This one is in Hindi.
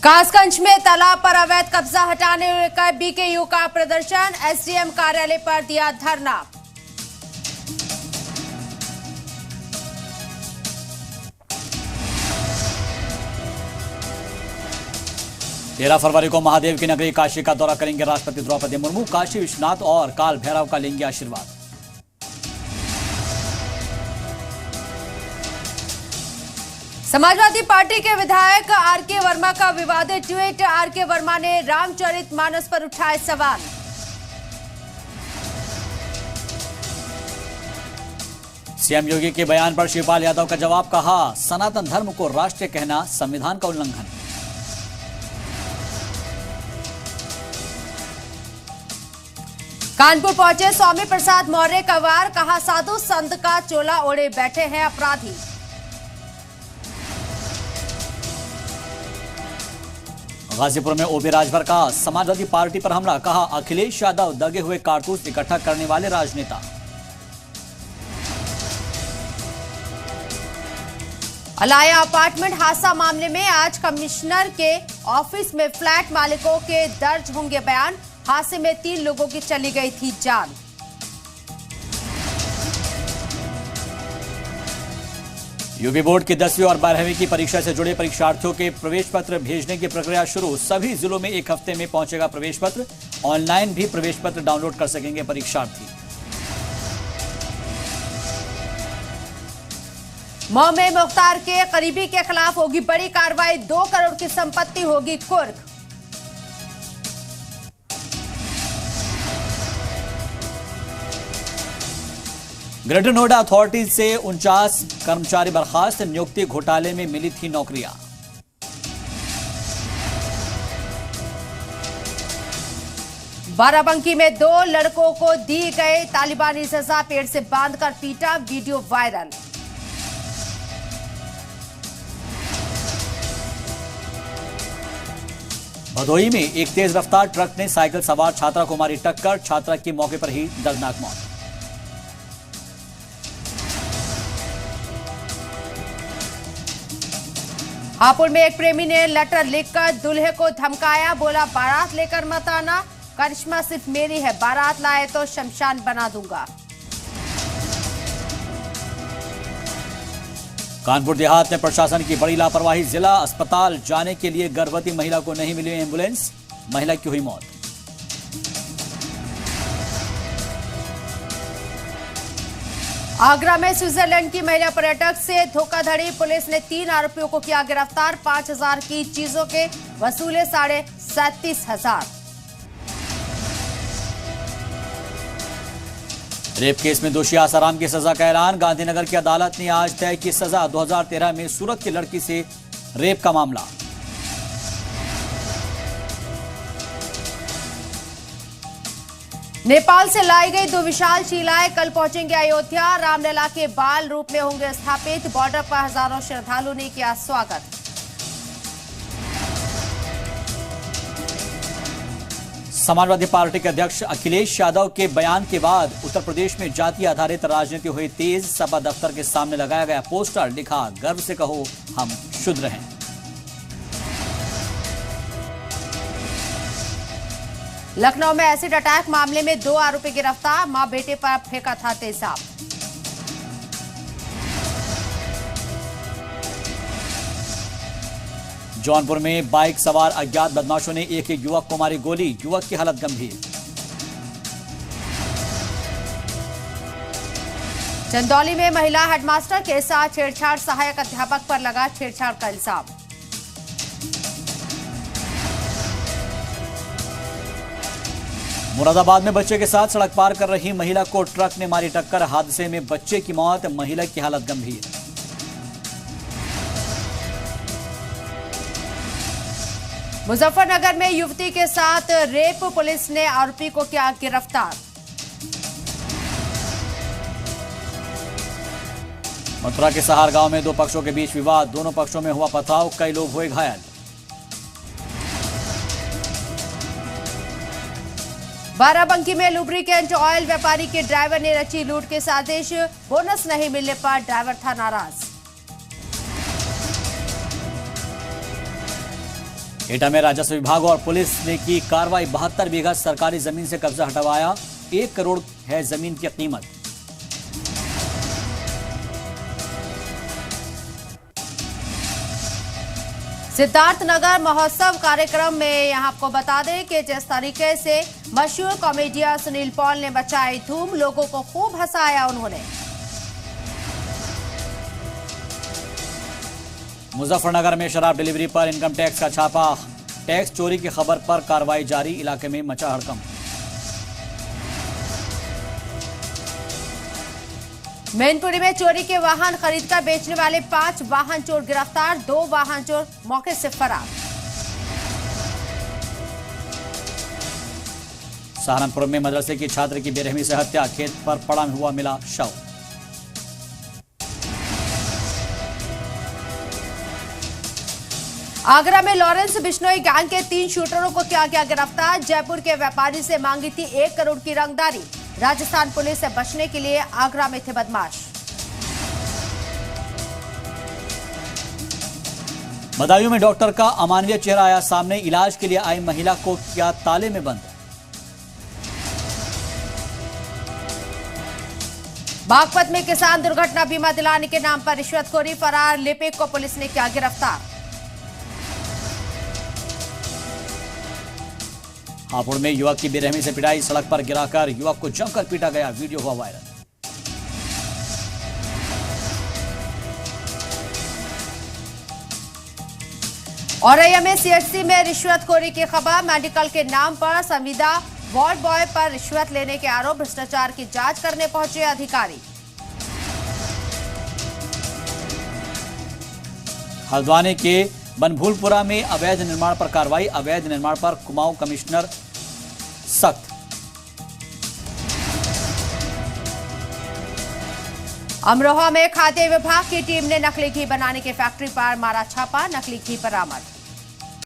कासगंज में तालाब पर अवैध कब्जा हटाने का बीकेयू का प्रदर्शन, एसडीएम कार्यालय पर दिया धरना। तेरह फरवरी को महादेव की नगरी काशी का दौरा करेंगे राष्ट्रपति द्रौपदी मुर्मू। काशी विश्वनाथ और काल भैरव का लेंगे आशीर्वाद। समाजवादी पार्टी के विधायक आरके वर्मा का विवादित ट्वीट, आरके वर्मा ने रामचरितमानस पर उठाए सवाल। सीएम योगी के बयान पर शिवपाल यादव का जवाब, कहा सनातन धर्म को राष्ट्रीय कहना संविधान का उल्लंघन। कानपुर पहुंचे स्वामी प्रसाद मौर्य का वार, कहा साधु संत का चोला ओढ़े बैठे हैं अपराधी। गाजीपुर में ओबी राजभर का समाजवादी पार्टी पर हमला, कहा अखिलेश यादव दगे हुए कारतूस इकट्ठा करने वाले राजनेता। अलाया अपार्टमेंट हादसा मामले में आज कमिश्नर के ऑफिस में फ्लैट मालिकों के दर्ज होंगे बयान, हादसे में 3 लोगों की चली गई थी जान। यूपी बोर्ड की 10वीं और 12वीं की परीक्षा से जुड़े परीक्षार्थियों के प्रवेश पत्र भेजने की प्रक्रिया शुरू। सभी जिलों में 1 हफ्ते में पहुंचेगा प्रवेश पत्र। ऑनलाइन भी प्रवेश पत्र डाउनलोड कर सकेंगे परीक्षार्थी। मऊ में मुख्तार के करीबी के खिलाफ होगी बड़ी कार्रवाई, 2 करोड़ की संपत्ति होगी कुर्क। ग्रेटर नोएडा अथॉरिटी से 49 कर्मचारी बर्खास्त, नियुक्ति घोटाले में मिली थी नौकरियां। बाराबंकी में 2 लड़कों को दी गए तालिबानी सजा, पेड़ से बांधकर पीटा, वीडियो वायरल। भदोही में एक तेज रफ्तार ट्रक ने साइकिल सवार छात्रा को मारी टक्कर, छात्रा की मौके पर ही दर्दनाक मौत। हापुड़ में एक प्रेमी ने लेटर लिखकर दूल्हे को धमकाया, बोला बारात लेकर मत आना, करिश्मा सिर्फ मेरी है, बारात लाए तो शमशान बना दूंगा। कानपुर देहात में प्रशासन की बड़ी लापरवाही, जिला अस्पताल जाने के लिए गर्भवती महिला को नहीं मिली एम्बुलेंस, महिला की हुई मौत। आगरा में स्विट्जरलैंड की महिला पर्यटक से धोखाधड़ी, पुलिस ने 3 आरोपियों को किया गिरफ्तार, 5,000 की चीजों के वसूले 37,500। रेप केस में दोषी आसाराम की सजा का ऐलान, गांधीनगर की अदालत ने आज तय की सजा। 2013 में सूरत की लड़की से रेप का मामला। नेपाल से लाई गई 2 विशाल शिलाएं कल पहुंचेंगे अयोध्या, रामलला के बाल रूप में होंगे स्थापित, बॉर्डर पर हजारों श्रद्धालुओं ने किया स्वागत। समाजवादी पार्टी के अध्यक्ष अखिलेश यादव के बयान के बाद उत्तर प्रदेश में जाति आधारित राजनीति हुई तेज, सपा दफ्तर के सामने लगाया गया पोस्टर, लिखा गर्व से कहो हम शुद्र हैं। लखनऊ में एसिड अटैक मामले में 2 आरोपी गिरफ्तार, मां बेटे पर फेंका था तेजाब। जौनपुर में बाइक सवार अज्ञात बदमाशों ने एक युवक को मारी गोली, युवक की हालत गंभीर। चंदौली में महिला हेडमास्टर के साथ छेड़छाड़, सहायक अध्यापक पर लगा छेड़छाड़ का इल्जाम। मुरादाबाद में बच्चे के साथ सड़क पार कर रही महिला को ट्रक ने मारी टक्कर, हादसे में बच्चे की मौत, महिला की हालत गंभीर। मुजफ्फरनगर में युवती के साथ रेप, पुलिस ने आरोपी को किया गिरफ्तार। मथुरा के सहार गांव में 2 पक्षों के बीच विवाद, दोनों पक्षों में हुआ पथराव, कई लोग हुए घायल। बाराबंकी में लुब्रिकेंट ऑयल व्यापारी के ड्राइवर ने रची लूट की साजिश, बोनस नहीं मिलने पर ड्राइवर था नाराज। एटा में राजस्व विभाग और पुलिस ने की कार्रवाई। 72 बीघा सरकारी जमीन से कब्जा हटवाया। 1 करोड़ है जमीन की कीमत। सिद्धार्थनगर महोत्सव कार्यक्रम में यहां आपको बता दें कि जिस तरीके से मशहूर कॉमेडियन सुनील पॉल ने मचाई धूम, लोगों को खूब हंसाया उन्होंने। मुजफ्फरनगर में शराब डिलीवरी पर इनकम टैक्स का छापा। टैक्स चोरी की खबर पर कार्रवाई जारी। इलाके में मचा हड़कंप। मैनपुरी में चोरी के वाहन खरीदकर बेचने वाले 5 वाहन चोर गिरफ्तार। 2 वाहन चोर मौके से फरार। सहारनपुर में मदरसे की छात्र की बेरहमी से हत्या। खेत पर पड़ा हुआ मिला शव। आगरा में लॉरेंस बिश्नोई गैंग के 3 शूटरों को किया गया गिरफ्तार। जयपुर के व्यापारी से मांगी थी 1 करोड़ की रंगदारी। राजस्थान पुलिस से बचने के लिए आगरा में थे बदमाश। बदायूं में डॉक्टर का अमानवीय चेहरा आया सामने। इलाज के लिए आई महिला को किया ताले में बंद। बागपत में किसान दुर्घटना बीमा दिलाने के नाम पर रिश्वतखोरी। फरार लिपिक को पुलिस ने किया गिरफ्तार। हापुड़ में युवक की बेरहमी से पिटाई। सड़क पर गिराकर युवक को जमकर पीटा गया। वीडियो हुआ वायरल। औरैया में सीएचसी में रिश्वतखोरी की खबर। मेडिकल के नाम पर संविदा वार्ड बॉय पर रिश्वत लेने के आरोप। भ्रष्टाचार की जांच करने पहुंचे अधिकारी। हल्द्वानी के बनभूलपुरा में अवैध निर्माण पर कार्रवाई। अवैध निर्माण पर कुमाऊं कमिश्नर सख्त। अमरोहा में खाद्य विभाग की टीम ने नकली घी बनाने की फैक्ट्री पर मारा छापा। नकली घी बरामद।